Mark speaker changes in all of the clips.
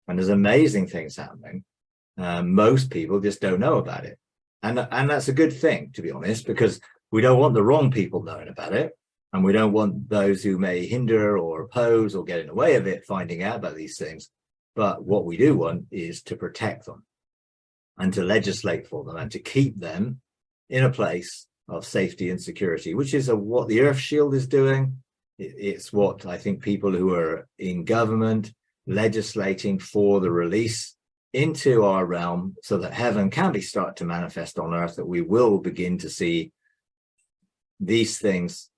Speaker 1: and there's amazing things happening. Most people just don't know about it. And that's a good thing, to be honest, because we don't want the wrong people knowing about it. And we don't want those who may hinder or oppose or get in the way of it finding out about these things. But what we do want is to protect them and to legislate for them and to keep them in a place of safety and security, which is what the Earth Shield is doing. It's what I think people who are in government legislating for the release into our realm so that heaven can be start to manifest on earth, that we will begin to see these things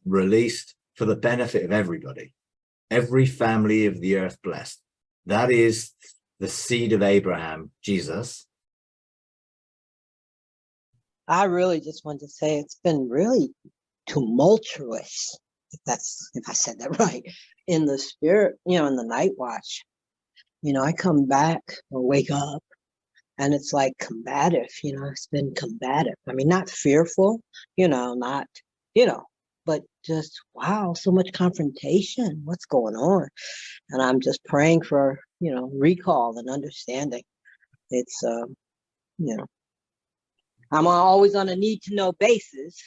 Speaker 1: released for the benefit of everybody, every family of the earth blessed. That is the seed of Abraham, Jesus.
Speaker 2: I really just want to say it's been really tumultuous, if I said that right, in the spirit, in the night watch. I come back or wake up and it's like combative, it's been combative. I mean, not fearful, not, but just, wow, so much confrontation. What's going on? And I'm just praying for, recall and understanding. It's, I'm always on a need to know basis,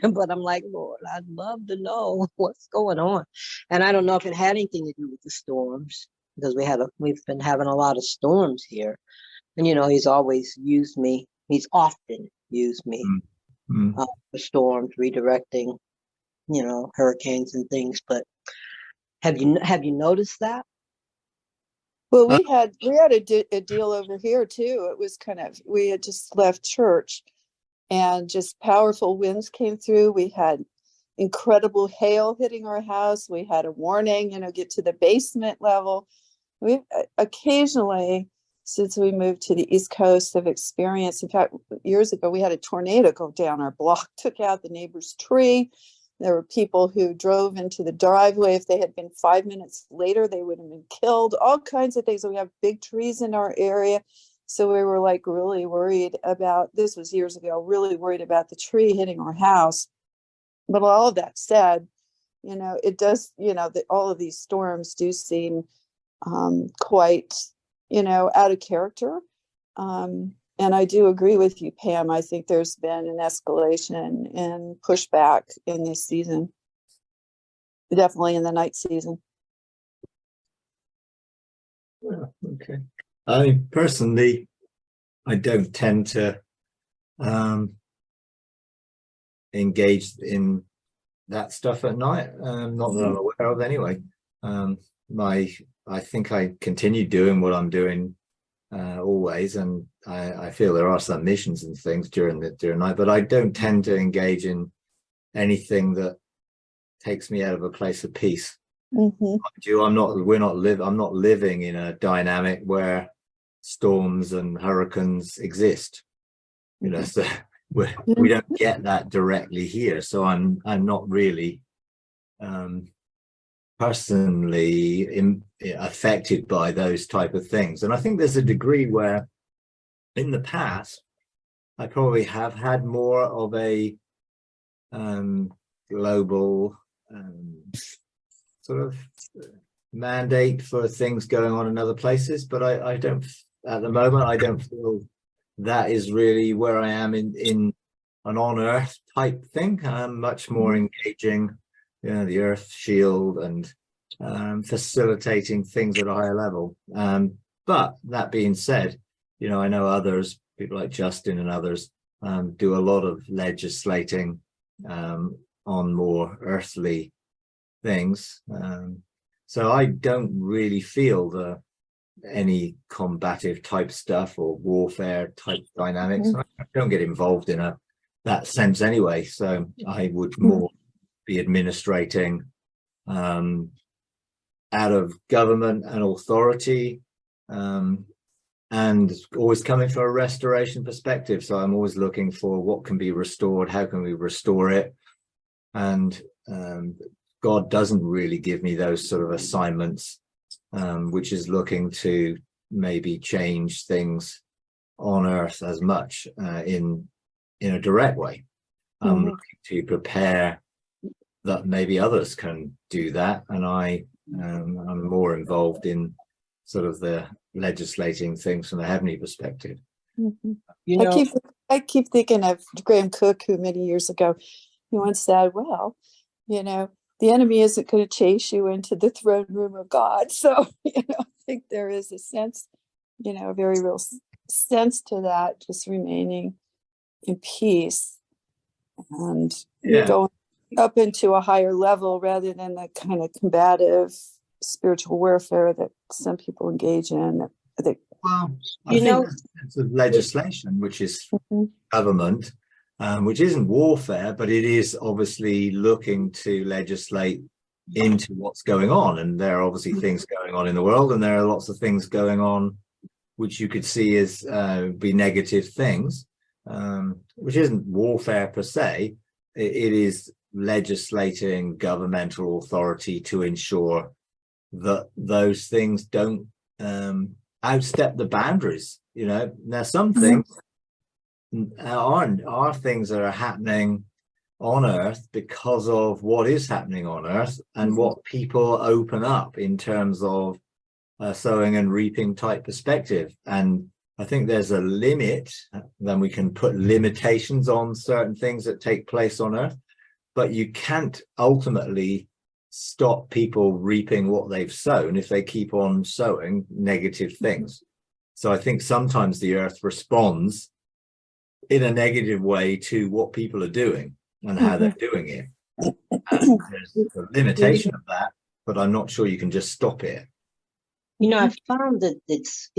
Speaker 2: but I'm like, Lord, I'd love to know what's going on. And I don't know if it had anything to do with the storms, because we've been having a lot of storms here. And, he's always used me. He's often used me for storms, redirecting, hurricanes and things. But have you noticed that?
Speaker 3: Well, we had a deal over here too. It was we had just left church and just powerful winds came through. We had incredible hail hitting our house. We had a warning, get to the basement level. We've occasionally, since we moved to the East Coast, have experienced, in fact, years ago, we had a tornado go down our block, took out the neighbor's tree. There were people who drove into the driveway. If they had been 5 minutes later, they would have been killed. All kinds of things. We have big trees in our area. So we were really worried about, this was years ago, really worried about the tree hitting our house. But all of that said, it does, all of these storms do seem quite, out of character. And I do agree with you, Pam. I think there's been an escalation and pushback in this season, definitely in the night season.
Speaker 1: Well, okay. I mean, personally, I don't tend to engage in that stuff at night. Not that I'm aware of, anyway. I think I continue doing what I'm doing always, and I feel there are some missions and things during night, but I don't tend to engage in anything that takes me out of a place of peace. I'm not living in a dynamic where storms and hurricanes exist. So we don't get that directly here. So I'm not really personally affected by those type of things. And I think there's a degree where in the past I probably have had more of a global sort of mandate for things going on in other places, but I don't, at the moment, I don't feel that is really where I am in an on earth type thing. I'm much more engaging the Earth Shield and facilitating things at a higher level. But that being said, I know others, people like Justin and others, do a lot of legislating on more earthly things. So I don't really feel any combative type stuff or warfare type dynamics. I don't get involved in that sense anyway. So I would more be administrating out of government and authority, and always coming from a restoration perspective. So I'm always looking for what can be restored, how can we restore it, and God doesn't really give me those sort of assignments, which is looking to maybe change things on earth as much in a direct way. I'm looking to prepare that maybe others can do that, and I'm more involved in sort of the legislating things from the heavenly perspective.
Speaker 3: Mhm.
Speaker 2: You
Speaker 3: I
Speaker 2: know,
Speaker 3: keep I keep thinking of Graham Cook, who many years ago he once said, "Well, the enemy isn't going to chase you into the throne room of God." So, I think there is a sense, a very real sense to that, just remaining in peace and
Speaker 1: Yeah.
Speaker 3: going up into a higher level rather than the kind of combative spiritual warfare that some people engage in.
Speaker 1: Well, I
Speaker 2: You
Speaker 1: think
Speaker 2: know-
Speaker 1: there's a sense of legislation, which is
Speaker 3: Mhm.
Speaker 1: government, which isn't warfare, but it is obviously looking to legislate into what's going on. And there are obviously things going on in the world, and there are lots of things going on which you could see as be negative things, which isn't warfare per se. It is legislating governmental authority to ensure that those things don't outstep the boundaries. Now some things are things that are happening on earth because of what is happening on earth and what people open up in terms of sowing and reaping type perspective. And I think there's a limit. Then we can put limitations on certain things that take place on earth, but you can't ultimately stop people reaping what they've sown if they keep on sowing negative things. So I think sometimes the earth responds in a negative way to what people are doing and how they're doing it. There's a limitation of that, but I'm not sure you can just stop it.
Speaker 2: I found that it's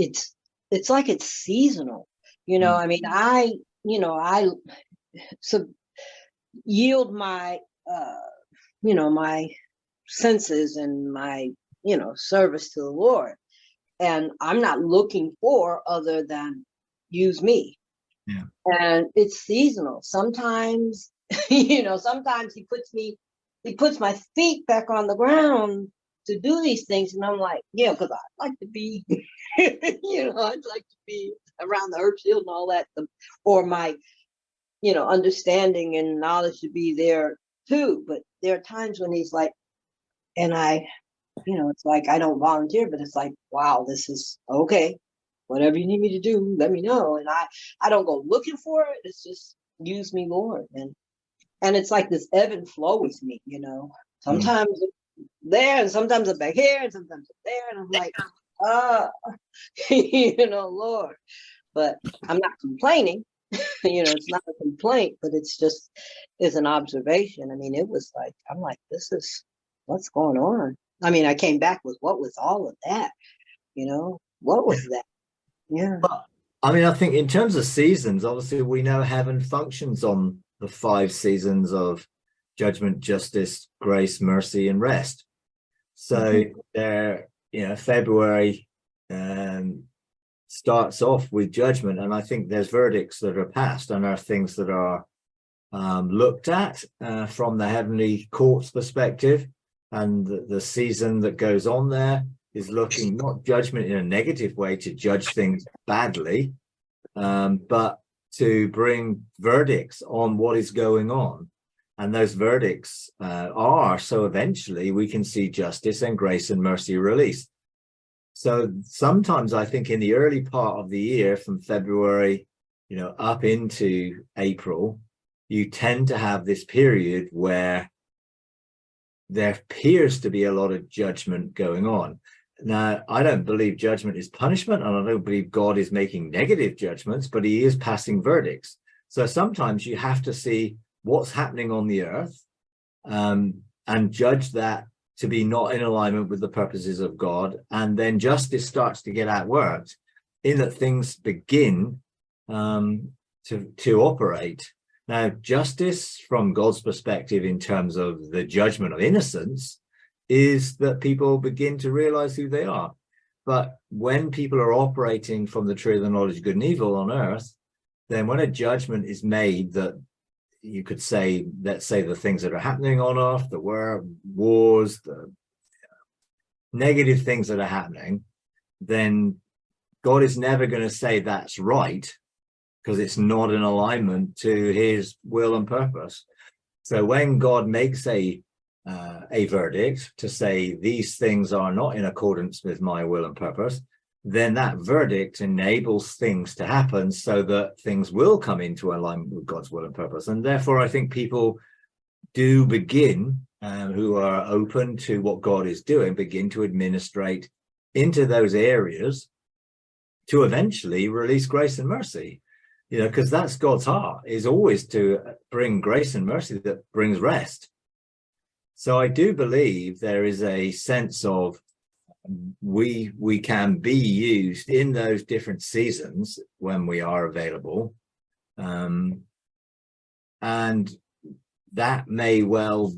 Speaker 2: like it's seasonal. I mean, I yield my my senses and my service to the Lord, and I'm not looking for other than use me.
Speaker 1: Yeah.
Speaker 2: And it's seasonal. Sometimes sometimes he puts my feet back on the ground to do these things, and I'm like, yeah, because I'd like to be I'd like to be around the earth shield and all that, or my understanding and knowledge to be there too. But there are times when he's like, and I it's like I don't volunteer, but it's like, wow, this is okay. Whatever you need me to do, let me know. And I don't go looking for it. It's just use me, Lord. And it's like this ebb and flow with me, Sometimes it's there, and sometimes I'm back here, and sometimes I'm there, and I'm like, Lord. But I'm not complaining. It's not a complaint, but it's an observation. I mean, it was like, I'm like, this is what's going on. I mean, I came back with what was all of that, what was that? Yeah.
Speaker 1: But, I mean, I think in terms of seasons, obviously we know heaven functions on the 5 seasons of judgment, justice, grace, mercy, and rest. So there, February starts off with judgment, and I think there's verdicts that are passed and are things that are looked at from the heavenly court's perspective, and the season that goes on there is looking not judgment in a negative way to judge things badly, but to bring verdicts on what is going on. And those verdicts are so eventually we can see justice and grace and mercy released. So sometimes I think in the early part of the year, from February, up into April, you tend to have this period where there appears to be a lot of judgment going on. Now, I don't believe judgment is punishment, and I don't believe God is making negative judgments, but he is passing verdicts. So sometimes you have to see what's happening on the earth and judge that to be not in alignment with the purposes of God. And then justice starts to get outworked in that things begin to operate. Now, justice from God's perspective in terms of the judgment of innocence is that people begin to realize who they are. But when people are operating from the tree of the knowledge of good and evil on earth, then when a judgment is made that you could say, let's say the things that are happening on earth, the wars, the negative things that are happening, then God is never going to say that's right, because it's not in alignment to his will and purpose. So when God makes a a verdict to say these things are not in accordance with my will and purpose, then that verdict enables things to happen so that things will come into alignment with God's will and purpose. And therefore, I think people do begin, who are open to what God is doing, begin to administrate into those areas to eventually release grace and mercy. You know, because that's God's heart, is always to bring grace and mercy that brings rest. So I do believe there is a sense of we can be used in those different seasons when we are available. And that may well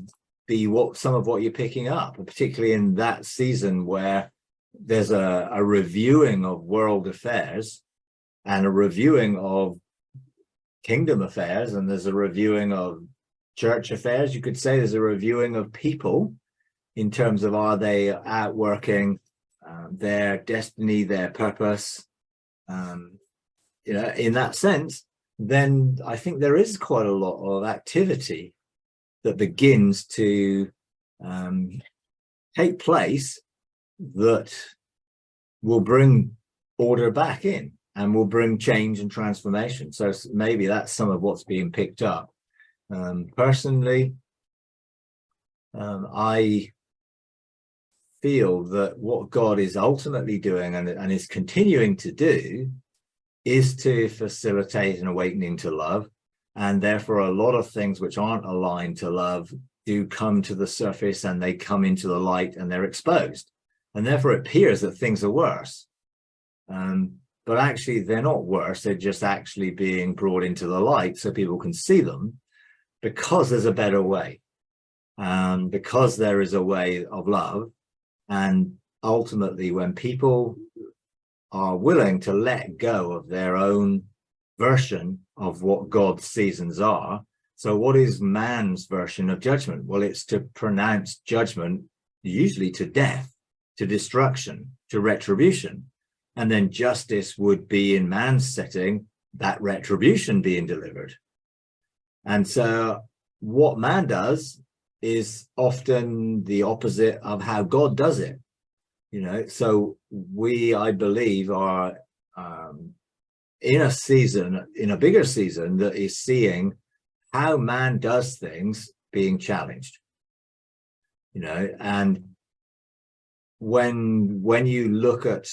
Speaker 1: be some of what you're picking up, particularly in that season where there's a reviewing of world affairs and a reviewing of kingdom affairs, and there's a reviewing of church affairs. You could say there's a reviewing of people in terms of, are they outworking their destiny, their purpose, you know, in that sense. Then I think there is quite a lot of activity that begins to take place that will bring order back in and will bring change and transformation. So maybe that's some of what's being picked up. Personally, I feel that what God is ultimately doing and is continuing to do is to facilitate an awakening to love. And therefore, a lot of things which aren't aligned to love do come to the surface, and they come into the light and they're exposed. And therefore, it appears that things are worse. But actually, they're not worse. They're just actually being brought into the light so people can see them, because there's a better way, because there is a way of love. And ultimately, when people are willing to let go of their own version of what God's seasons are. So what is man's version of judgment? Well, it's to pronounce judgment, usually to death, to destruction, to retribution. And then justice would be, in man's setting, that retribution being delivered. And so what man does is often the opposite of how God does it. You know, so we, I believe, are in a season, in a bigger season, that is seeing how man does things being challenged. You know, and when you look at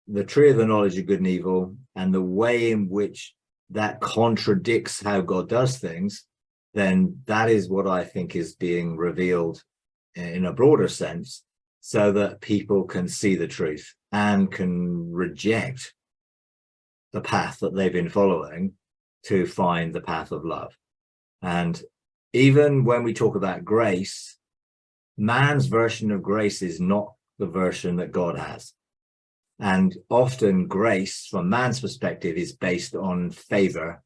Speaker 1: the tree of the knowledge of good and evil and the way in which that contradicts how God does things, then that is what I think is being revealed in a broader sense, so that people can see the truth and can reject the path that they've been following to find the path of love. And even when we talk about grace, man's version of grace is not the version that God has. And often grace, from man's perspective, is based on favor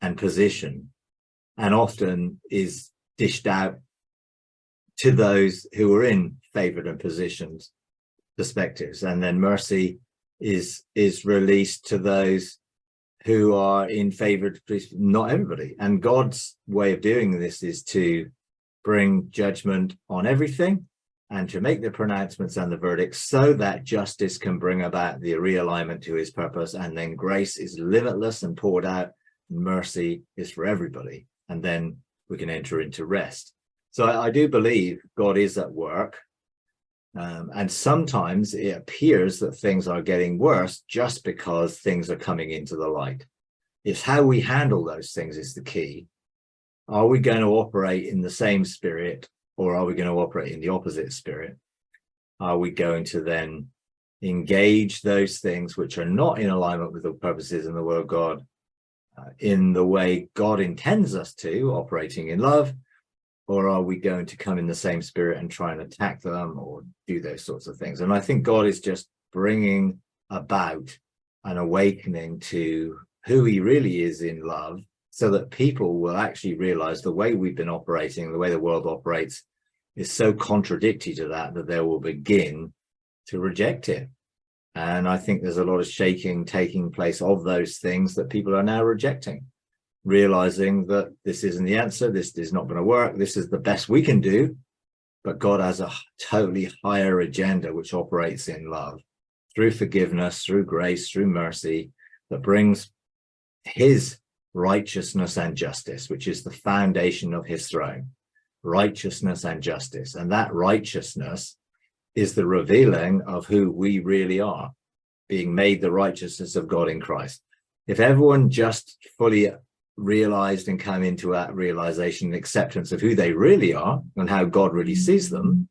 Speaker 1: and position, and often is dished out to those who are in favored and positions perspectives. And then mercy is released to those who are in favored, not everybody. And God's way of doing this is to bring judgment on everything and to make the pronouncements and the verdicts so that justice can bring about the realignment to his purpose. And then grace is limitless and poured out. Mercy is for everybody. And then we can enter into rest. So I do believe God is at work. And sometimes it appears that things are getting worse just because things are coming into the light. It's how we handle those things is the key. Are we going to operate in the same spirit, or are we going to operate in the opposite spirit? Are we going to then engage those things which are not in alignment with the purposes and the will of God in the way God intends us to, operating in love? Or are we going to come in the same spirit and try and attack them or do those sorts of things? And I think God is just bringing about an awakening to who he really is in love, so that people will actually realize the way we've been operating, the way the world operates, is so contradictory to that they will begin to reject it. And I think there's a lot of shaking taking place of those things that people are now rejecting, realizing that this isn't the answer, this is not going to work, this is the best we can do, but God has a totally higher agenda which operates in love, through forgiveness, through grace, through mercy, that brings his righteousness and justice, which is the foundation of his throne. Righteousness and justice. And that righteousness is the revealing of who we really are, being made the righteousness of God in Christ. If everyone just fully realized and came into that realization and acceptance of who they really are and how God really sees them,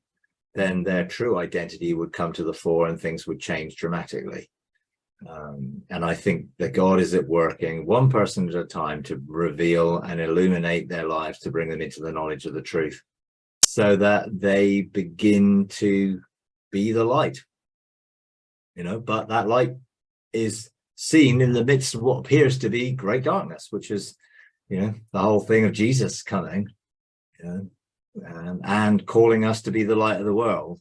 Speaker 1: then their true identity would come to the fore and things would change dramatically. And I think that God is at working one person at a time to reveal and illuminate their lives, to bring them into the knowledge of the truth, so that they begin to be the light, but that light is seen in the midst of what appears to be great darkness, which is, the whole thing of Jesus coming, and calling us to be the light of the world.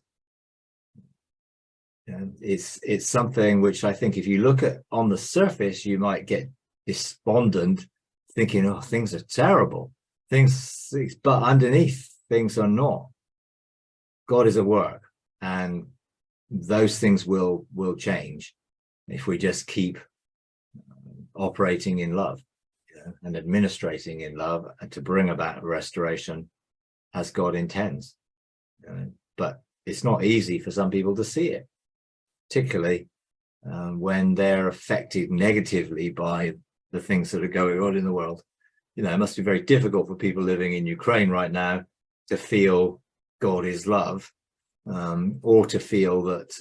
Speaker 1: It's something which I think if you look at on the surface, you might get despondent, thinking, oh, things are terrible, but underneath things are not. God is at work, and those things will change if we just keep operating in love, and administrating in love, and to bring about restoration as God intends. But it's not easy for some people to see it, particularly when they're affected negatively by the things that are going on in the world. It must be very difficult for people living in Ukraine right now to feel God is love, or to feel that,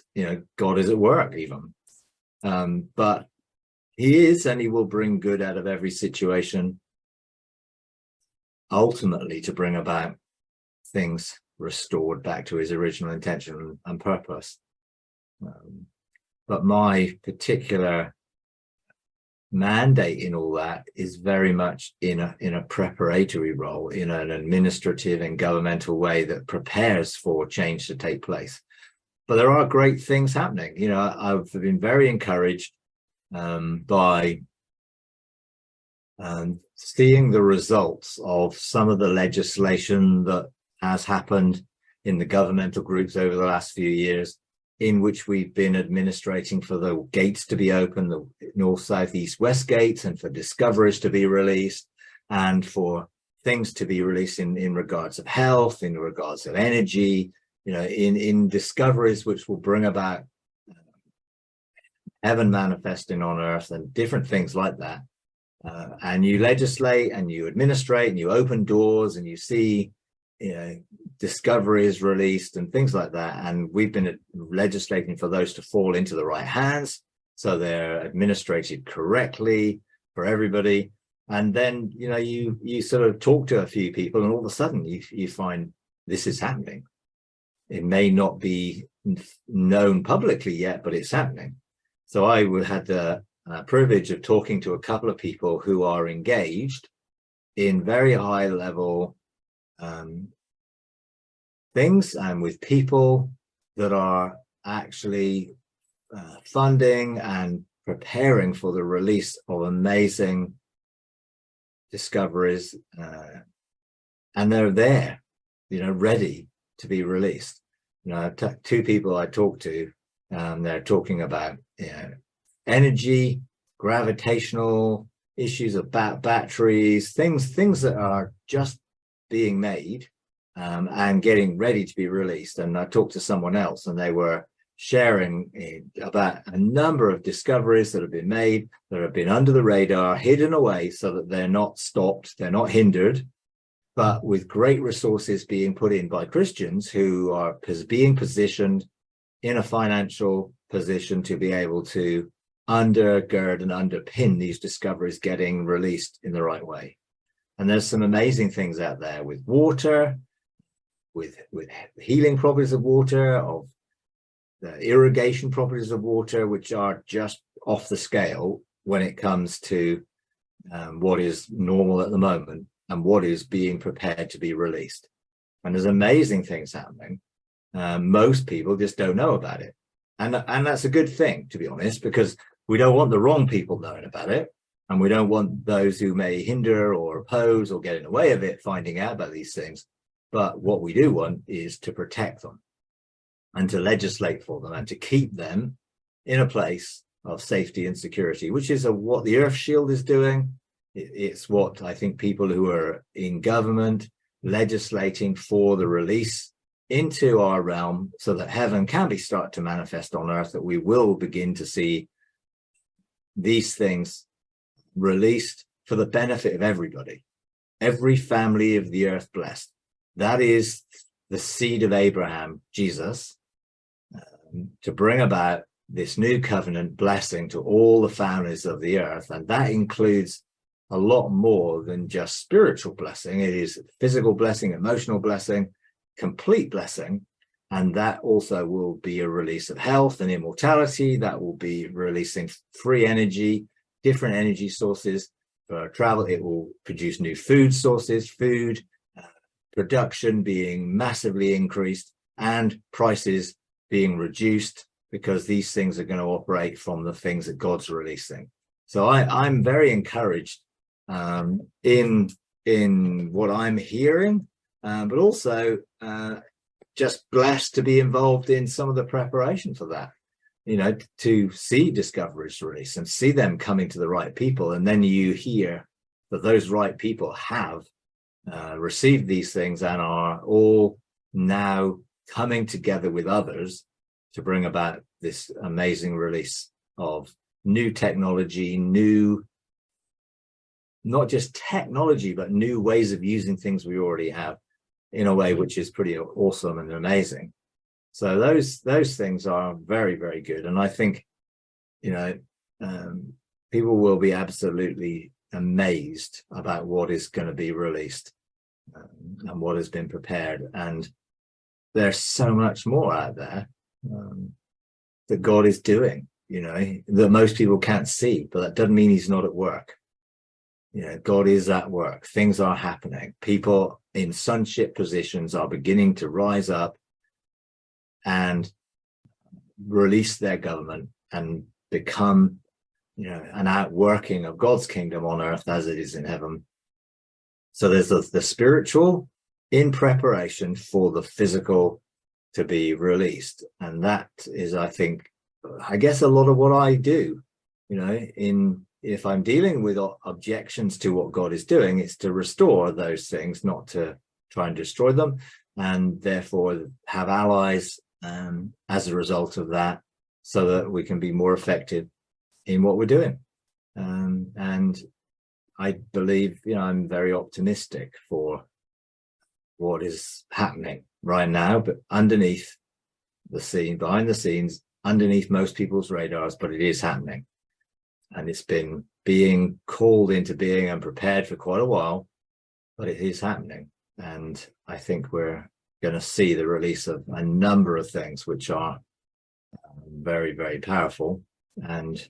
Speaker 1: God is at work even. But he is, and he will bring good out of every situation, ultimately to bring about things restored back to his original intention and purpose. But my particular mandate in all that is very much in a preparatory role, in an administrative and governmental way that prepares for change to take place. But there are great things happening. I've been very encouraged by seeing the results of some of the legislation that has happened in the governmental groups over the last few years, in which we've been administrating for the gates to be open, the north, south, east, west gates, and for discoveries to be released, and for things to be released in regards of health, in regards of energy, in discoveries which will bring about heaven manifesting on earth and different things like that. And you legislate and you administrate and you open doors and you see discoveries released and things like that, and we've been legislating for those to fall into the right hands so they're administrated correctly for everybody. And then you sort of talk to a few people, and all of a sudden you find this is happening. It may not be known publicly yet, but it's happening. So I had the privilege of talking to a couple of people who are engaged in very high level things, and with people that are actually funding and preparing for the release of amazing discoveries, and they're there, ready to be released. Two people I talked to, they're talking about energy, gravitational issues about batteries, things that are just being made and getting ready to be released. And I talked to someone else, and they were sharing about a number of discoveries that have been made, that have been under the radar, hidden away so that they're not stopped, they're not hindered, but with great resources being put in by Christians who are being positioned in a financial position to be able to undergird and underpin these discoveries getting released in the right way. And there's some amazing things out there with water, with healing properties of water, of the irrigation properties of water, which are just off the scale when it comes to what is normal at the moment and what is being prepared to be released. And there's amazing things happening. Most people just don't know about it. And that's a good thing, to be honest, because we don't want the wrong people knowing about it. And we don't want those who may hinder or oppose or get in the way of it finding out about these things. But what we do want is to protect them and to legislate for them and to keep them in a place of safety and security, which is what the Earth Shield is doing. It's what I think people who are in government legislating for the release into our realm so that heaven can start to manifest on earth, that we will begin to see these things released for the benefit of everybody, every family of the earth blessed. That is the seed of Abraham, Jesus, to bring about this new covenant blessing to all the families of the earth. And that includes a lot more than just spiritual blessing. It is physical blessing, emotional blessing, complete blessing. And that also will be a release of health and immortality. That will be releasing free energy, different energy sources for travel. It will produce new food sources, food production being massively increased and prices being reduced, because these things are going to operate from the things that God's releasing. So I'm very encouraged in what I'm hearing, but also just blessed to be involved in some of the preparation for that, to see discoveries release and see them coming to the right people. And then you hear that those right people have received these things and are all now coming together with others to bring about this amazing release of new technology, new, not just technology, but new ways of using things we already have in a way which is pretty awesome and amazing. So those things are very, very good. And I think, people will be absolutely amazed about what is going to be released and what has been prepared. And there's so much more out there that God is doing, that most people can't see, but that doesn't mean he's not at work. God is at work. Things are happening. People in sonship positions are beginning to rise up and release their government and become, an outworking of God's kingdom on earth as it is in heaven. So there's the spiritual in preparation for the physical to be released. And that is, I guess, a lot of what I do, if I'm dealing with objections to what God is doing, it's to restore those things, not to try and destroy them, and therefore have allies as a result of that, so that we can be more effective in what we're doing. And I believe, I'm very optimistic for what is happening right now, but underneath the scene, behind the scenes, underneath most people's radars, but it is happening. And it's been being called into being and prepared for quite a while, but it is happening. And I think we're going to see the release of a number of things which are very, very powerful and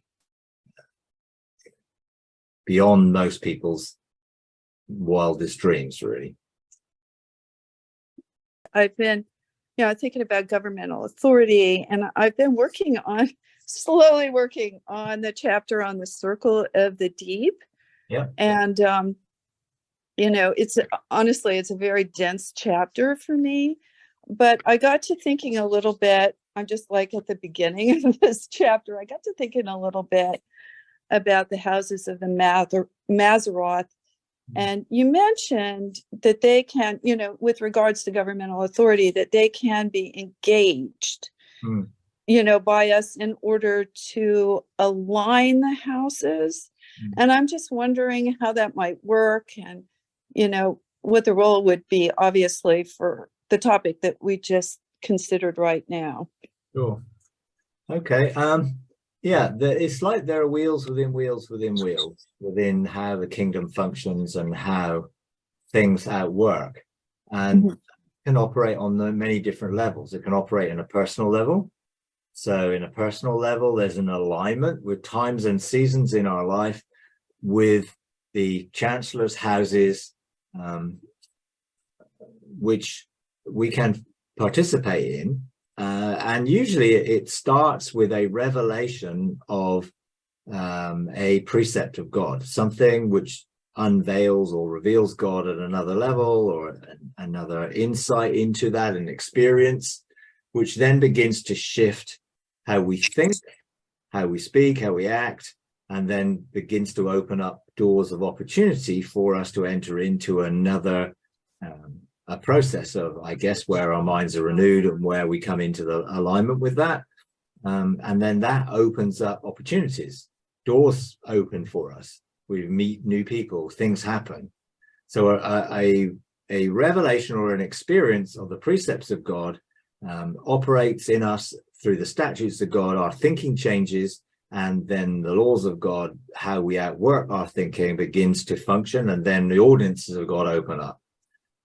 Speaker 1: beyond most people's wildest dreams, really. I've
Speaker 3: been, thinking about governmental authority, and I've been slowly working on the chapter on the circle of the deep.
Speaker 1: Yeah.
Speaker 3: And, it's a very dense chapter for me, but I got to thinking a little bit, I'm just like at the beginning of this chapter, I got to thinking a little bit about the houses of the Maseroth. And you mentioned that they can, with regards to governmental authority, that they can be engaged, by us in order to align the houses. And I'm just wondering how that might work and, what the role would be, obviously, for the topic that we just considered right now.
Speaker 1: Sure. Okay. It's like there are wheels within wheels within wheels within how the kingdom functions and how things outwork, and can operate on many different levels. It can operate in a personal level. So in a personal level, there's an alignment with times and seasons in our life with the chancellor's houses, which we can participate in. And usually it starts with a revelation of a precept of God, something which unveils or reveals God at another level, or another insight into that and experience, which then begins to shift how we think, how we speak, how we act, and then begins to open up doors of opportunity for us to enter into another a process of, I guess, where our minds are renewed and where we come into the alignment with that. And then that opens up opportunities. Doors open for us. We meet new people, things happen. So a revelation or an experience of the precepts of God operates in us through the statutes of God. Our thinking changes, and then the laws of God, how we outwork our thinking, begins to function, and then the ordinances of God open up.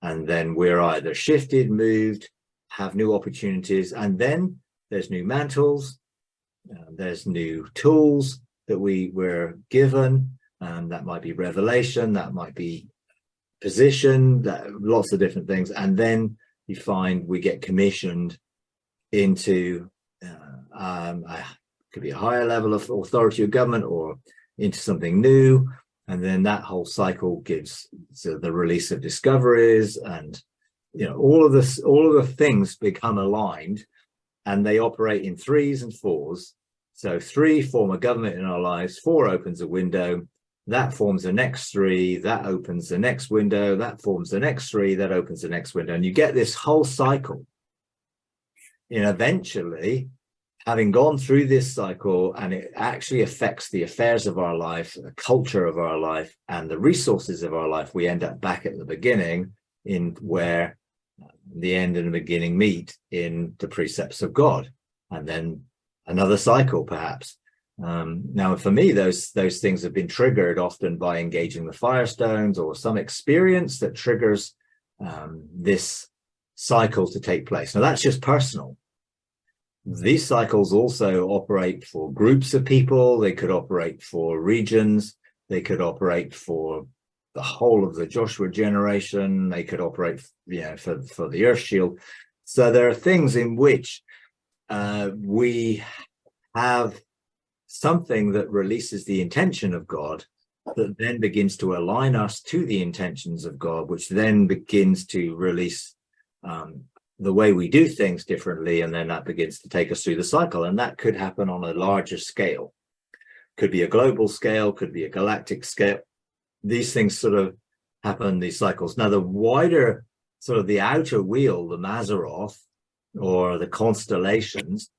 Speaker 1: And then we're either shifted, moved, have new opportunities, and then there's new mantles, there's new tools that we're given. That might be revelation, that might be position, lots of different things. And then you find we get commissioned into could be a higher level of authority or government, or into something new. And then that whole cycle gives the release of discoveries, and all of the things become aligned, and they operate in 3s and 4s. So 3 form a government in our lives, 4 opens a window, that forms the next 3, that opens the next window, that forms the next 3, that opens the next window, and you get this whole cycle. Eventually, having gone through this cycle, and it actually affects the affairs of our life, the culture of our life, and the resources of our life, we end up back at the beginning, in where the end and the beginning meet in the precepts of God, and then another cycle perhaps. Now for me, those things have been triggered often by engaging the firestones, or some experience that triggers this cycle to take place. Now that's just personal. These cycles also operate for groups of people. They could operate for regions. They could operate for the whole of the Joshua generation. They could operate, for the earth shield. So there are things in which we have something that releases the intention of God, that then begins to align us to the intentions of God, which then begins to release the way we do things differently, and then that begins to take us through the cycle. And that could happen on a larger scale, could be a global scale, could be a galactic scale. These things sort of happen, these cycles. Now the wider, sort of the outer wheel, the Mazzaroth, or the constellations,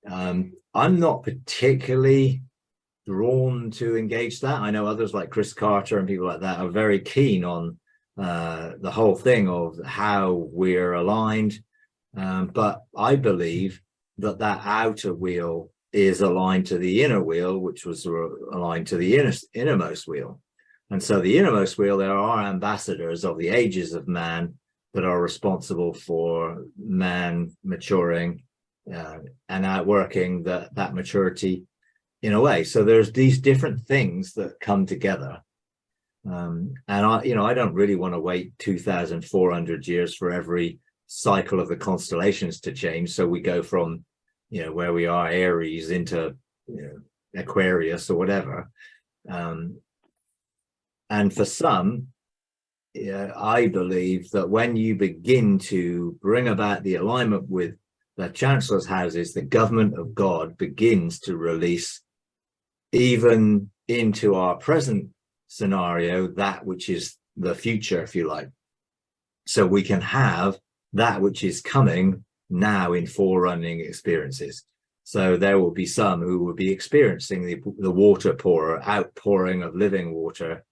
Speaker 1: I'm not particularly drawn to engage that. I know others like Chris Carter and people like that are very keen on the whole thing of how we're aligned, but I believe that outer wheel is aligned to the inner wheel, which was aligned to the innermost wheel. And so the innermost wheel, there are ambassadors of the ages of man that are responsible for man maturing and outworking that maturity in a way. So there's these different things that come together. And I don't really want to wait 2,400 years for every cycle of the constellations to change. So we go from, where we are, Aries, into, Aquarius or whatever. And for some, I believe that when you begin to bring about the alignment with the chancellor's houses, the government of God begins to release even into our present scenario that which is the future, if you like. So we can have that which is coming now in forerunning experiences. So there will be some who will be experiencing the water outpouring of living water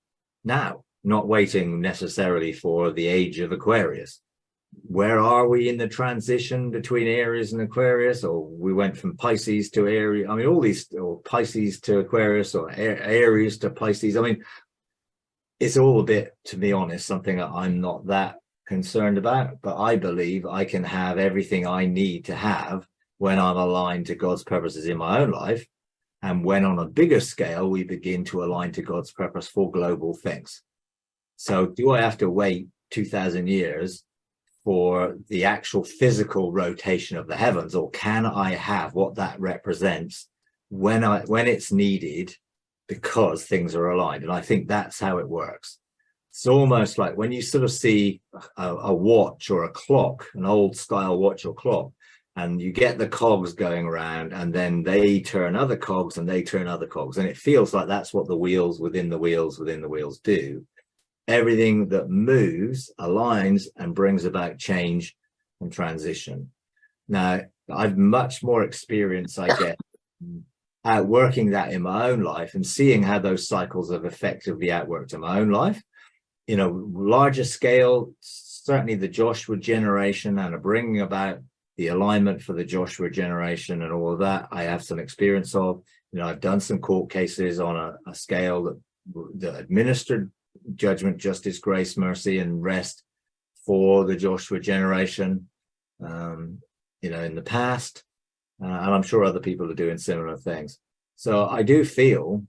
Speaker 1: now, not waiting necessarily for the age of Aquarius. Where are we in the transition between Aries and Aquarius? Or we went from Pisces to Aries. I mean, all these, or Pisces to Aquarius, or Aries to Pisces. I mean, it's all a bit, to be honest, something that I'm not that concerned about, but I believe I can have everything I need to have when I'm aligned to God's purposes in my own life. And when on a bigger scale, we begin to align to God's purpose for global things. So do I have to wait 2,000 years for the actual physical rotation of the heavens, or can I have what that represents when it's needed because things are aligned. And I think that's how it works. It's almost like when you sort of see a watch or a clock, an old style watch or clock, and you get the cogs going around, and then they turn other cogs and they turn other cogs. And it feels like that's what the wheels within the wheels within the wheels do. Everything that moves aligns and brings about change and transition. Now, I've much more experience, I get, outworking that in my own life and seeing how those cycles have effectively outworked in my own life. You know, larger scale, certainly the Joshua generation and bringing about the alignment for the Joshua generation and all of that, I have some experience of. You know, I've done some court cases on a scale that administered judgment, justice, grace, mercy, and rest for the Joshua generation, you know, in the past. And I'm sure other people are doing similar things. So I do feel,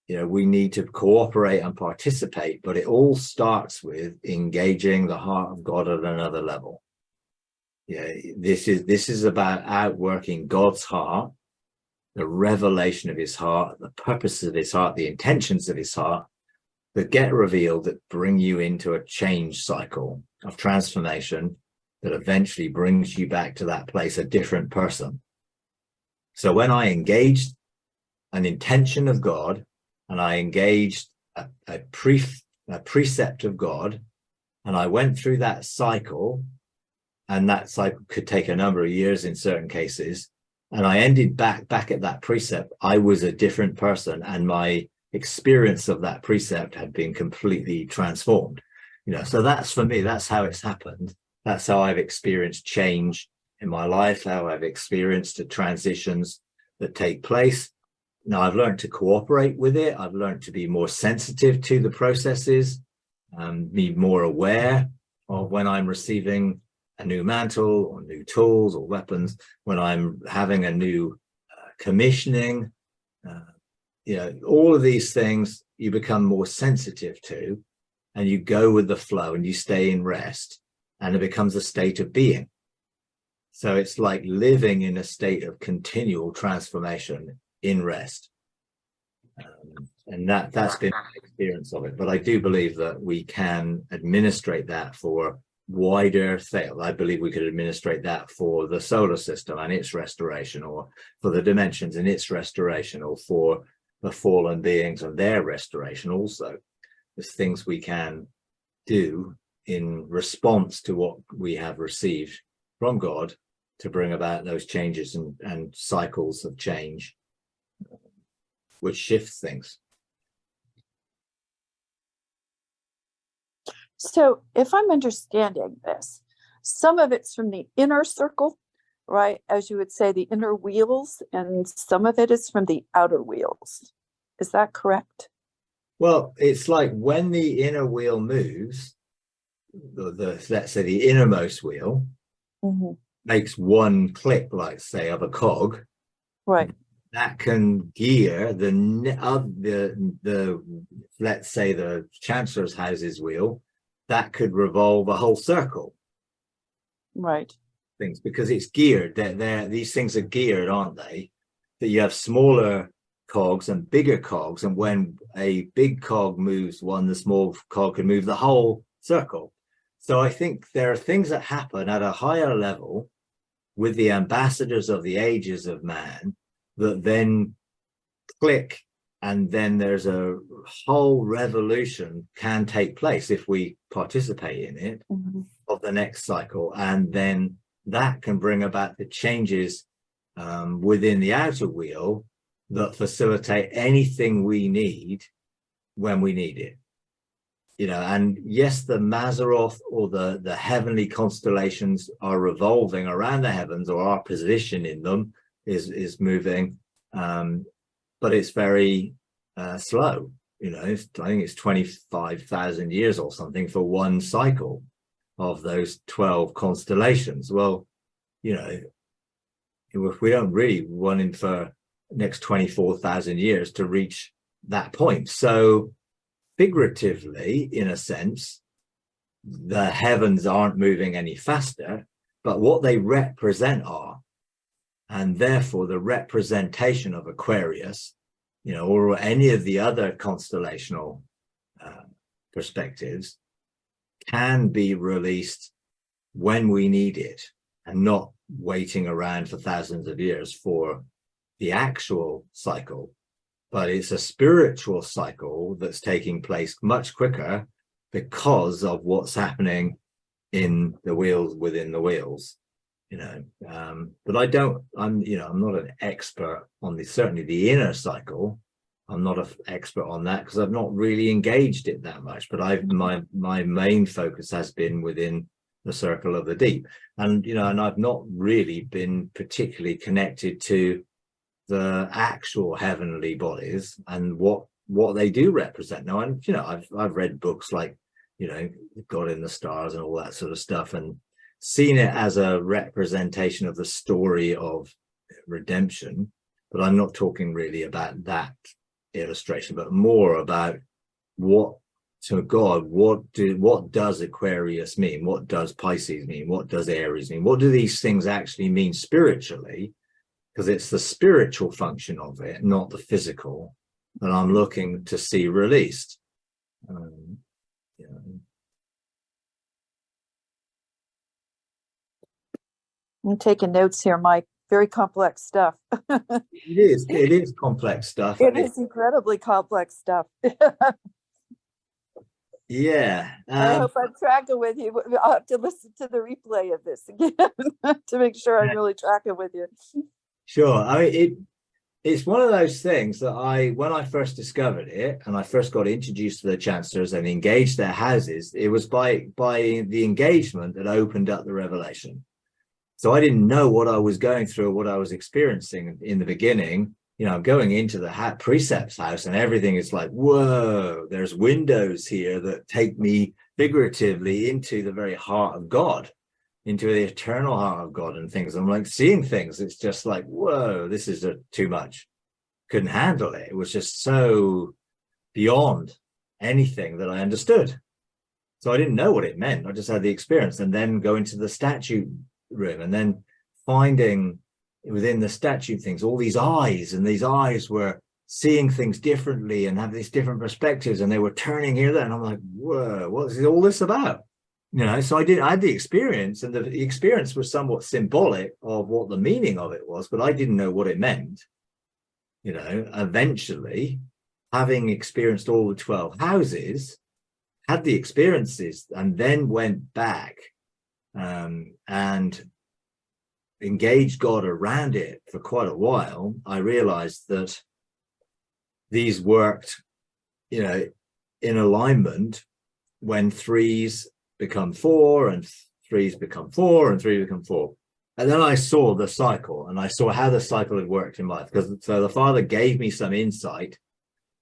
Speaker 1: you know, we need to cooperate and participate, but it all starts with engaging the heart of God at another level. Yeah, this is about outworking God's heart, the revelation of his heart, the purposes of his heart, the intentions of his heart that get revealed, that bring you into a change cycle of transformation that eventually brings you back to that place, a different person. So when I engaged an intention of God and I engaged a precept of God, and I went through that cycle, and that cycle could take a number of years in certain cases, and I ended back at that precept, I was a different person, and my experience of that precept had been completely transformed. You know, so that's, for me, that's how it's happened. That's how I've experienced change in my life, how I've experienced the transitions that take place. Now, I've learned to cooperate with it. I've learned to be more sensitive to the processes, be more aware of when I'm receiving a new mantle or new tools or weapons, when I'm having a new commissioning. You know, all of these things you become more sensitive to, and you go with the flow and you stay in rest, and it becomes a state of being. So it's like living in a state of continual transformation in rest. And that's been my experience of it. But I do believe that we can administrate that for wider scale. I believe we could administrate that for the solar system and its restoration, or for the dimensions and its restoration, or for the fallen beings and their restoration also. There's things we can do in response to what we have received from God to bring about those changes and cycles of change, which shifts things.
Speaker 3: So if I'm understanding this, some of it's from the inner circle, right? As you would say, the inner wheels, and some of it is from the outer wheels. Is that correct?
Speaker 1: Well, it's like when the inner wheel moves, let's say the innermost wheel makes one click, like say, of a cog,
Speaker 3: right?
Speaker 1: That can gear the let's say the Chancellor's House's wheel, that could revolve a whole circle,
Speaker 3: right?
Speaker 1: Things, because it's geared. These things are geared, aren't they? That you have smaller cogs and bigger cogs, and when a big cog moves one, the small cog can move the whole circle. So I think there are things that happen at a higher level with the ambassadors of the ages of man that then click, and then there's a whole revolution can take place if we participate in it, of the next cycle, and then that can bring about the changes within the outer wheel that facilitate anything we need when we need it. You know, and yes, the Mazzaroth, or the heavenly constellations, are revolving around the heavens, or our position in them is moving, but it's very slow. You know, I think it's 25,000 years or something for one cycle of those 12 constellations. Well, you know, if we don't really run in for next 24,000 years to reach that point. So figuratively, in a sense, the heavens aren't moving any faster, but what they represent are. And therefore, the representation of Aquarius, or any of the other constellational perspectives, can be released when we need it, and not waiting around for thousands of years for the actual cycle. But it's a spiritual cycle that's taking place much quicker because of what's happening in the wheels within the wheels, but I'm not an expert on certainly the inner cycle. I'm not an expert on that because I've not really engaged it that much, but my main focus has been within the circle of the deep, and I've not really been particularly connected to the actual heavenly bodies and what they do represent. Now, and I've read books like God in the Stars and all that sort of stuff, and seen it as a representation of the story of redemption, but I'm not talking really about that illustration, but more about what does Aquarius mean? What does Pisces mean? What does Aries mean? What do these things actually mean spiritually? Because it's the spiritual function of it, not the physical, that I'm looking to see released.
Speaker 3: I'm taking notes here, Mike. Very complex stuff.
Speaker 1: It is complex stuff.
Speaker 3: It is incredibly complex stuff.
Speaker 1: Yeah.
Speaker 3: I hope I'm tracking with you. I'll have to listen to the replay of this again to make sure I'm really tracking with you.
Speaker 1: Sure. I mean, it's one of those things that when I first discovered it and I first got introduced to the chancellors and engaged their houses, it was by the engagement that opened up the revelation. So I didn't know what I was going through, what I was experiencing in the beginning. I'm going into the precepts house and everything is like, whoa, there's windows here that take me figuratively into the very heart of God, into the eternal heart of God and things. I'm like seeing things. It's just like, whoa, this is too much. Couldn't handle it. It was just so beyond anything that I understood. So I didn't know what it meant. I just had the experience, and then go into the statute room and then finding within the statute things, all these eyes, and these eyes were seeing things differently and have these different perspectives, and they were turning here, there, and I'm like, whoa, what is all this about? So I had the experience, and the experience was somewhat symbolic of what the meaning of it was, but I didn't know what it meant. Eventually, having experienced all the 12 houses, had the experiences, and then went back and engaged God around it for quite a while, I realized that these worked, in alignment when threes become 4 and threes become 4 and 3 become 4. And then I saw the cycle, and I saw how the cycle had worked in life, so the Father gave me some insight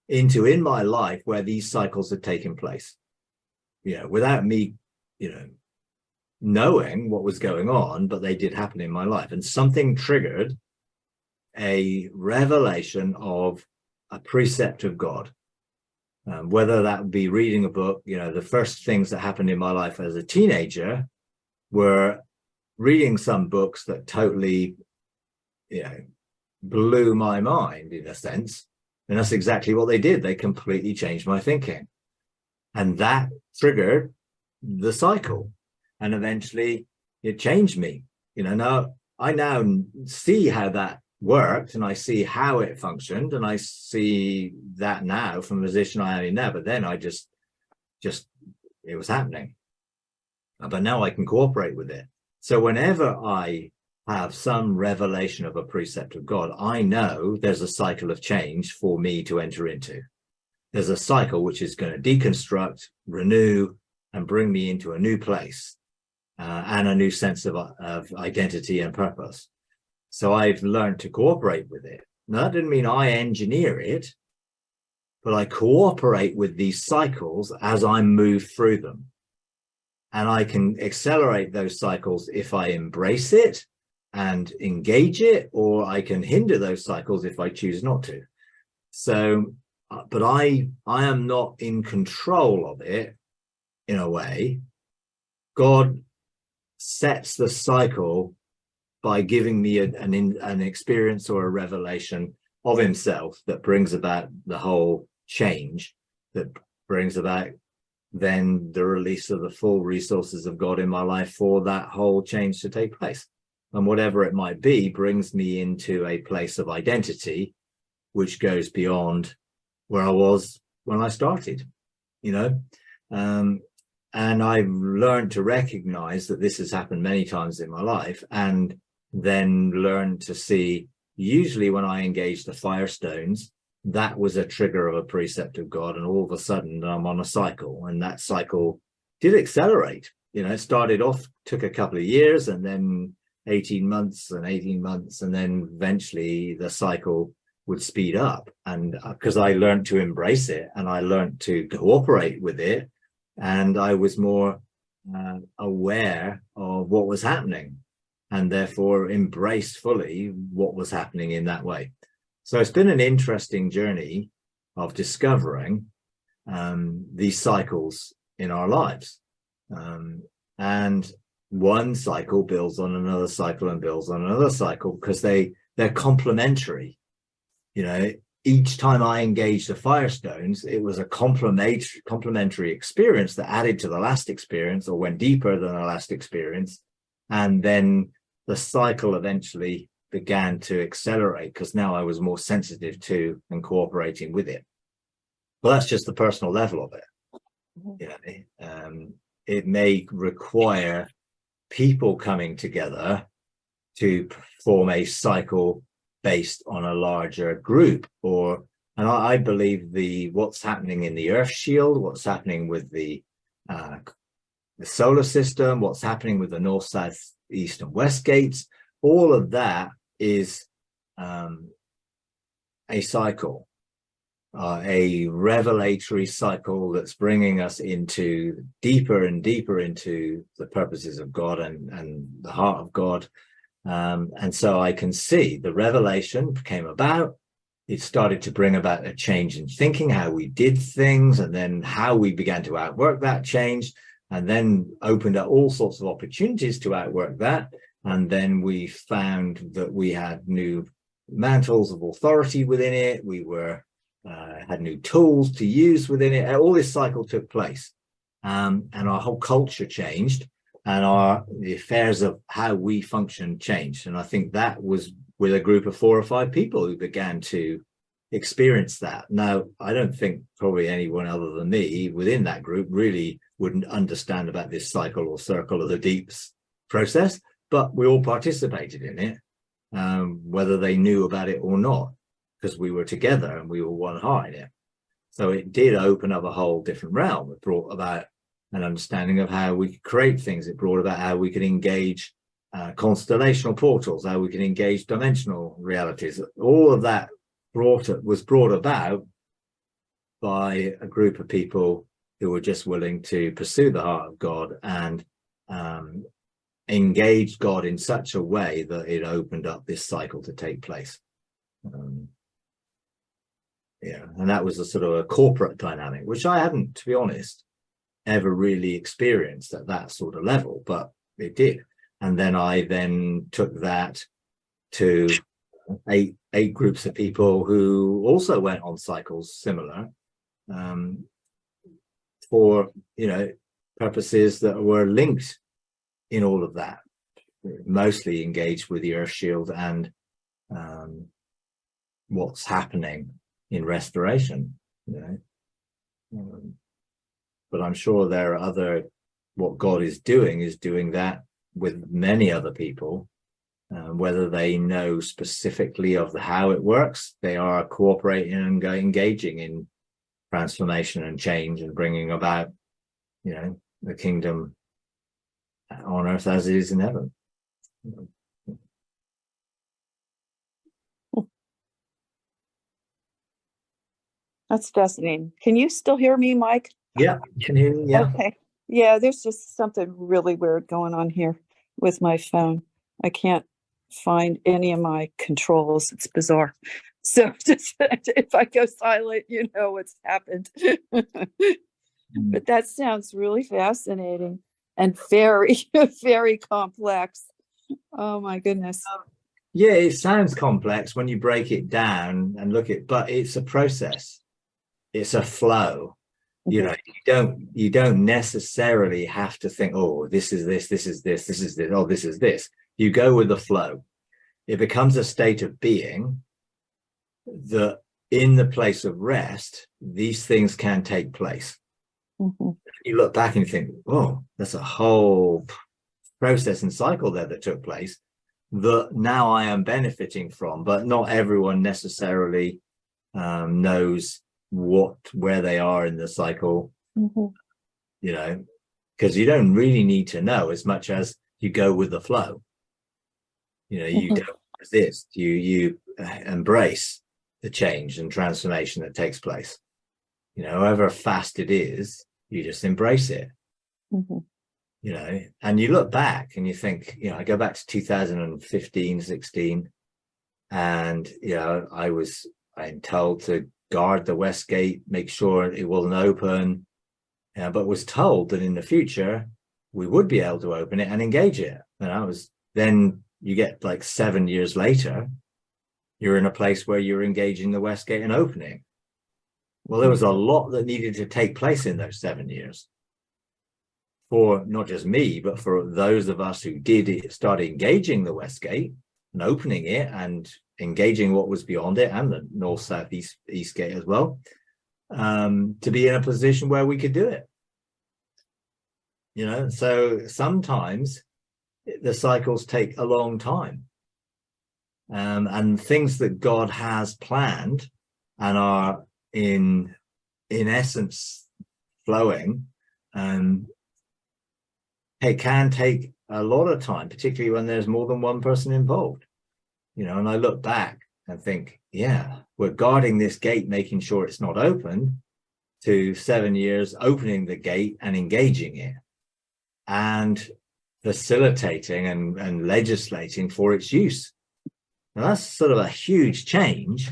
Speaker 1: into in my life where these cycles had taken place, without me, knowing what was going on, but they did happen in my life. And something triggered a revelation of a precept of God, whether that would be reading a book. The first things that happened in my life as a teenager were reading some books that totally, blew my mind in a sense. And that's exactly what they did. They completely changed my thinking. And that triggered the cycle. And eventually it changed me. Now I see how that worked, and I see how it functioned, and I see that now from the position I am in now. But then I just it was happening. But now I can cooperate with it. So whenever I have some revelation of a precept of God, I know there's a cycle of change for me to enter into. There's a cycle which is going to deconstruct, renew, and bring me into a new place. And a new sense of identity and purpose. So I've learned to cooperate with it. Now, that didn't mean I engineer it, but I cooperate with these cycles as I move through them. And I can accelerate those cycles if I embrace it and engage it, or I can hinder those cycles if I choose not to. So, but I am not in control of it in a way. God sets the cycle by giving me an experience or a revelation of himself that brings about the whole change, that brings about then the release of the full resources of God in my life for that whole change to take place. And whatever it might be brings me into a place of identity which goes beyond where I was when I started, you know. And I've learned to recognize that this has happened many times in my life, and then learned to see, usually when I engage the firestones, that was a trigger of a precept of God, and all of a sudden I'm on a cycle, and that cycle did accelerate. You know, it started off, took a couple of years, and then 18 months, and then eventually the cycle would speed up. And because I learned to embrace it, and I learned to cooperate with it, and I was more aware of what was happening, and therefore embraced fully what was happening in that way. So it's been an interesting journey of discovering these cycles in our lives. And one cycle builds on another cycle and builds on another cycle, because they're complementary. You know, each time I engaged the firestones, it was a complementary experience that added to the last experience, or went deeper than the last experience. And then the cycle eventually began to accelerate, because now I was more sensitive to and cooperating with it. Well, that's just the personal level of it. You know, it may require people coming together to form a cycle based on a larger group, and I believe what's happening in the Earth shield, what's happening with the solar system, what's happening with the north, south, east, and west gates, all of that is a cycle, a revelatory cycle that's bringing us into deeper and deeper into the purposes of God and the heart of God. And so I can see the revelation came about. It started to bring about a change in thinking, how we did things, and then how we began to outwork that change, and then opened up all sorts of opportunities to outwork that. And then we found that we had new mantles of authority within it. We had new tools to use within it. All this cycle took place, and our whole culture changed, and the affairs of how we function changed. And I think that was with a group of 4 or 5 people who began to experience that. Now, I don't think probably anyone other than me within that group really wouldn't understand about this cycle or circle of the deeps process, but we all participated in it, whether they knew about it or not, because we were together and we were one heart in it. So it did open up a whole different realm. It brought about an understanding of how we could create things. It brought about how we could engage constellational portals, how we can engage dimensional realities. All of that was brought about by a group of people who were just willing to pursue the heart of God and engage God in such a way that it opened up this cycle to take place. And that was a sort of a corporate dynamic, which I hadn't, to be honest, ever really experienced at that sort of level, but it did. And then I took that to eight groups of people who also went on cycles similar, for purposes that were linked in all of that, mostly engaged with the Earth Shield and what's happening in restoration. But I'm sure there are what God is doing that with many other people, whether they know specifically of how it works. They are cooperating and engaging in transformation and change and bringing about, the kingdom on earth as it is in heaven.
Speaker 3: That's fascinating. Can you still hear me, Mike?
Speaker 1: Yeah, I can hear you. Yeah.
Speaker 3: Okay. Yeah, there's just something really weird going on here with my phone. I can't find any of my controls. It's bizarre. So just if I go silent, what's happened. But that sounds really fascinating and very, very complex. Oh my goodness.
Speaker 1: Yeah, it sounds complex when you break it down and look at, but it's a process. It's a flow. You know, you don't necessarily have to think, oh, this is this, this is this, this is this, oh, this is this. You go with the flow. It becomes a state of being that in the place of rest, these things can take place. You look back and you think, oh, that's a whole process and cycle there that took place that now I am benefiting from, but not everyone necessarily knows where they are in the cycle, you know, because you don't really need to know as much as you go with the flow. You know, you don't resist, you embrace the change and transformation that takes place. You know, however fast it is, you just embrace it. You know, and you look back and you think, you know, I go back to 2015, 16, and, you know, I'm told to guard the west gate, make sure it wasn't open, but was told that in the future we would be able to open it and engage it. And then you get like 7 years later, you're in a place where you're engaging the west gate and opening. Well, there was a lot that needed to take place in those 7 years. For not just me, but for those of us who did start engaging the west gate and opening it and engaging what was beyond it, and the north, south, east gate as well, to be in a position where we could do it. You know, so sometimes the cycles take a long time, and things that God has planned and are in essence flowing, it can take a lot of time, particularly when there's more than one person involved. You know, and I look back and think, yeah, we're guarding this gate, making sure it's not open, to 7 years opening the gate and engaging it and facilitating and legislating for its use. Now that's sort of a huge change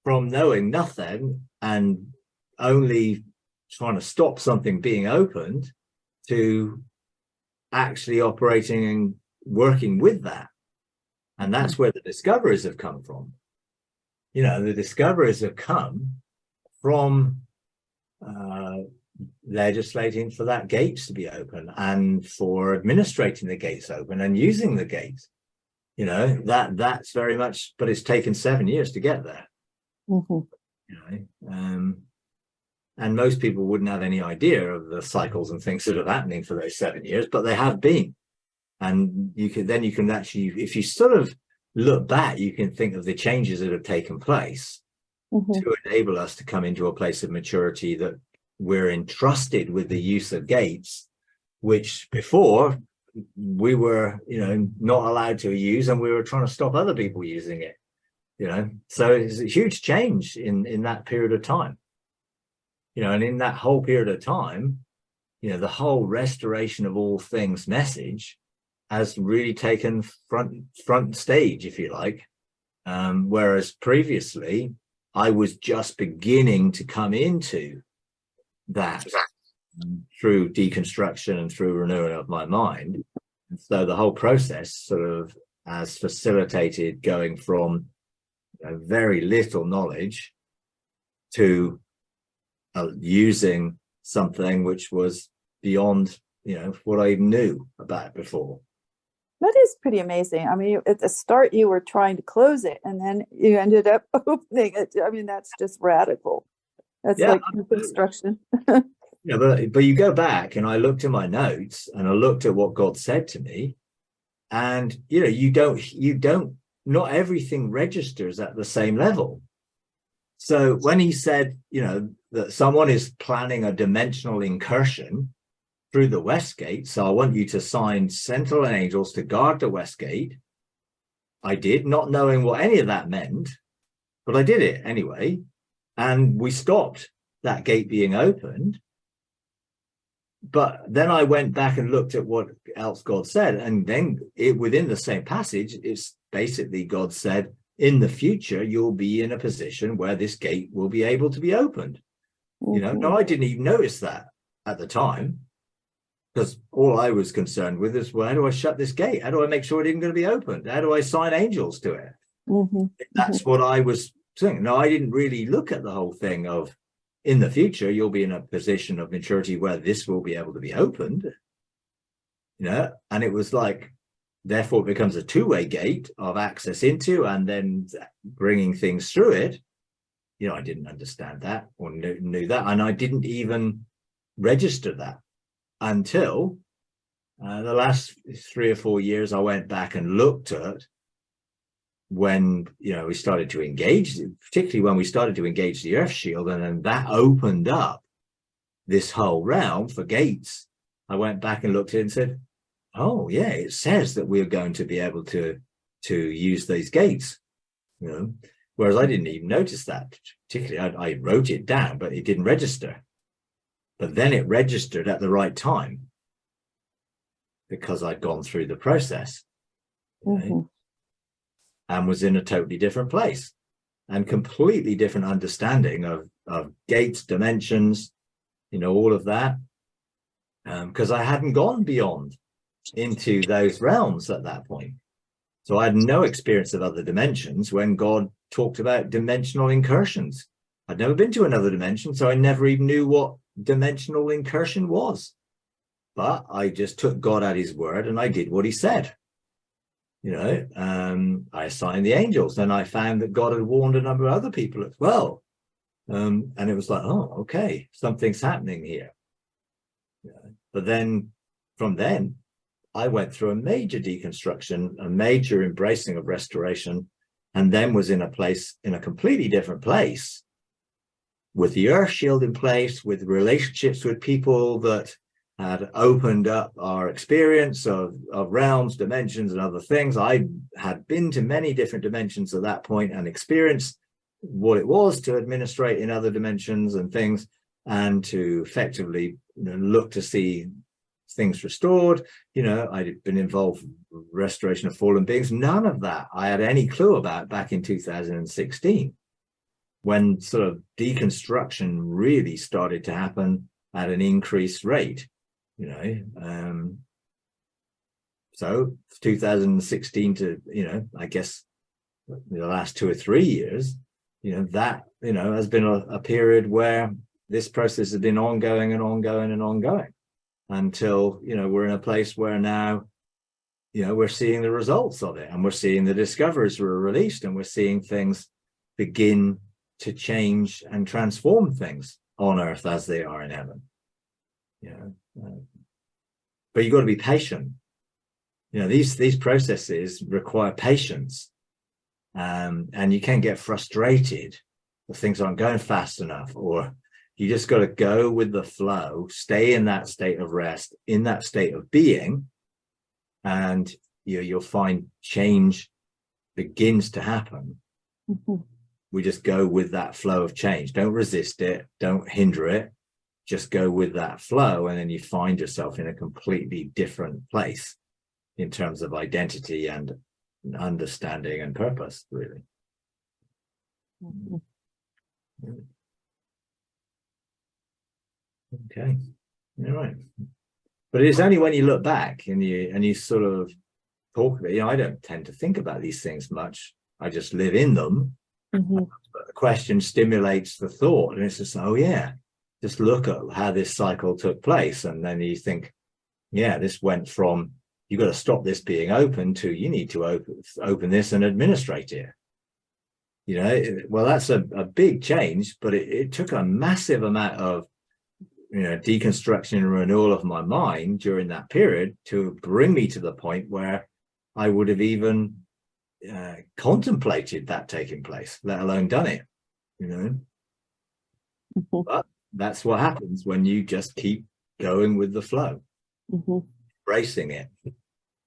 Speaker 1: from knowing nothing and only trying to stop something being opened to actually operating and working with that. And that's where the discoveries have come from. You know, the discoveries have come from legislating for that gates to be open and for administrating the gates open and using the gates. You know, that's very much, but it's taken 7 years to get there. You know, and most people wouldn't have any idea of the cycles and things that are happening for those 7 years, but they have been. And you can actually, if you sort of look back, you can think of the changes that have taken place to enable us to come into a place of maturity that we're entrusted with the use of gates, which before we were, you know, not allowed to use, and we were trying to stop other people using it, you know. So it's a huge change in that period of time. You know, and in that whole period of time, you know, the whole restoration of all things message has really taken front stage, if you like. Whereas previously, I was just beginning to come into that through deconstruction and through renewing of my mind. And so the whole process sort of has facilitated going from very little knowledge to using something which was beyond, you know, what I knew about before.
Speaker 3: That is pretty amazing. I mean, at the start, you were trying to close it, and then you ended up opening it. I mean, that's just radical. That's like construction.
Speaker 1: Yeah, but you go back, and I looked at my notes, and I looked at what God said to me, and you know, you don't. Not everything registers at the same level. So when he said, you know, that someone is planning a dimensional incursion through the west gate, so I want you to sign sentinel angels to guard the west gate, I did, not knowing what any of that meant, but I did it anyway. And we stopped that gate being opened. But then I went back and looked at what else God said. And then within the same passage, it's basically God said, in the future, you'll be in a position where this gate will be able to be opened. You know, no, I didn't even notice that at the time. because all I was concerned with is, well, how do I shut this gate? How do I make sure it isn't going to be opened? How do I assign angels to it? That's what I was saying. No, I didn't really look at the whole thing of, in the future, you'll be in a position of maturity where this will be able to be opened, and it was like, therefore it becomes a two-way gate of access into and then bringing things through it. I didn't understand that or knew that, and I didn't even register that until the last 3 or 4 years. I went back and looked at when we started to engage, particularly when we started to engage the earth shield, and then that opened up this whole realm for gates. I went back and looked at it and said, oh yeah, it says that we're going to be able to use these gates, whereas I didn't even notice that. Particularly, I wrote it down, but it didn't register. But then it registered at the right time because I'd gone through the process. And was in a totally different place and completely different understanding of gates, dimensions, all of that, because I hadn't gone beyond into those realms at that point. So I had no experience of other dimensions when God talked about dimensional incursions. I'd never been to another dimension, so I never even knew what dimensional incursion was. But I just took God at his word and I did what he said. I assigned the angels, and I found that God had warned a number of other people as well. And it was like, oh, okay, something's happening here. But then from then, I went through a major deconstruction, a major embracing of restoration, and then was in a completely different place with the earth shield in place, with relationships with people that had opened up our experience of realms, dimensions, and other things. I had been to many different dimensions at that point and experienced what it was to administrate in other dimensions and things, and to effectively look to see things restored. I'd been involved in restoration of fallen beings. None of that I had any clue about back in 2016, when sort of deconstruction really started to happen at an increased rate. So 2016 to, I guess the last 2 or 3 years, that, has been a period where this process has been ongoing and ongoing and ongoing until, we're in a place where now, we're seeing the results of it, and we're seeing the discoveries were released, and we're seeing things begin to change and transform things on earth as they are in heaven. But you've got to be patient. These processes require patience, and you can get frustrated if things aren't going fast enough, or you just got to go with the flow, stay in that state of rest, in that state of being, and you'll find change begins to happen. We just go with that flow of change. Don't resist it, don't hinder it. Just go with that flow, and then you find yourself in a completely different place in terms of identity and understanding and purpose, really. Okay, all right. But it's only when you look back and you sort of talk about, I don't tend to think about these things much. I just live in them. But the question stimulates the thought, and it's just, oh yeah, just look at how this cycle took place. And then you think, yeah, this went from, you've got to stop this being open to, you need to open this and administrate it. Well, that's a big change, but it took a massive amount of, deconstruction and renewal of my mind during that period to bring me to the point where I would have even contemplated that taking place, let alone done it, But that's what happens when you just keep going with the flow, embracing it.